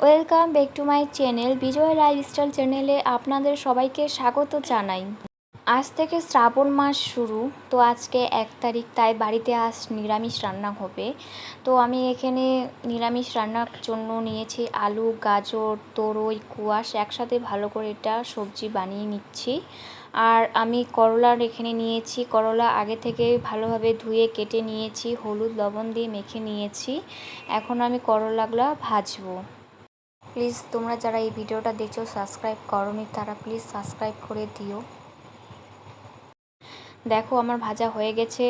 Welcome back to my channel Bijoy lifestyle চ্যানেলে আপনাদের সবাইকে স্বাগত জানাই। আজ থেকে শ্রাবণ মাস শুরু, তো আজকে 1 তারিখ, তাই বাড়িতে আজ নিরামিষ রান্না হবে। তো আমি এখানে নিরামিষ রান্নার জন্য নিয়েছি আলু, গাজর, তরই, কোয়াশ একসাথে ভালো করে এটা সবজি বানিয়ে নিচ্ছি। আর আমি করলার এখানে নিয়েছি, করলা আগে থেকে ভালোভাবে ধুয়ে কেটে নিয়েছি, হলুদ লবণ দিয়ে মেখে নিয়েছি। এখন আমি করলাগুলো ভাজবো। প্লিজ তোমরা যারা এই ভিডিওটা দেখছো সাবস্ক্রাইব করোনি তারা প্লিজ সাবস্ক্রাইব করে দিও। দেখো আমার ভাজা হয়ে গেছে।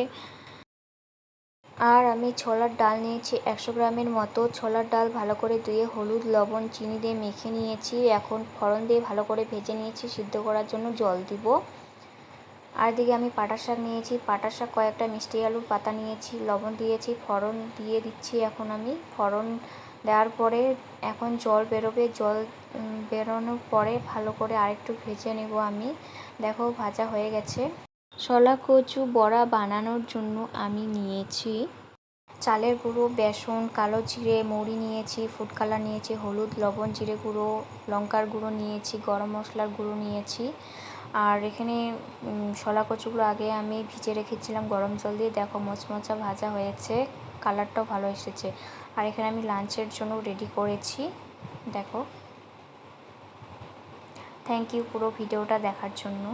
আর আমি ছোলার ডাল নিয়েছি 100 গ্রামের মতো। ছোলার ডাল ভালো করে ধুয়ে হলুদ লবণ চিনি দিয়ে মেখে নিয়েছি। এখন ফোড়ন দিয়ে ভালো করে ভেজে নিয়েছি, সিদ্ধ করার জন্য জল দিব। আর দিকে আমি পাটা শাক নিয়েছি, পাটা শাক কয়েকটা মিষ্টি আলুর পাতা নিয়েছি, লবণ দিয়েছি, ফোড়ন দিয়ে দিচ্ছি। এখন আমি ফোড়ন দেওয়ার পরে এখন জল বেরোবে, জল বেরোনোর পরে ভালো করে আরেকটু ভেজে নেব আমি। দেখো ভাজা হয়ে গেছে। শলা কচু বড়া বানানোর জন্য আমি নিয়েছি চালের গুঁড়ো, বেসন, কালো জিরে, মৌরি নিয়েছি, ফুড কালার নিয়েছি, হলুদ লবণ জিরে গুঁড়ো, লঙ্কার গুঁড়ো নিয়েছি, গরম মশলার গুঁড়ো নিয়েছি। আর এখানে শলা কচুগুলো আগে আমি ভিজে রেখেছিলাম গরম জল দিয়ে। দেখো মচমচা ভাজা হয়েছে, কালারটাও ভালো এসেছে। আর এখানে আমি লাঞ্চের জন্য রেডি করেছি। দেখো, থ্যাংক ইউ পুরো ভিডিওটা দেখার জন্য।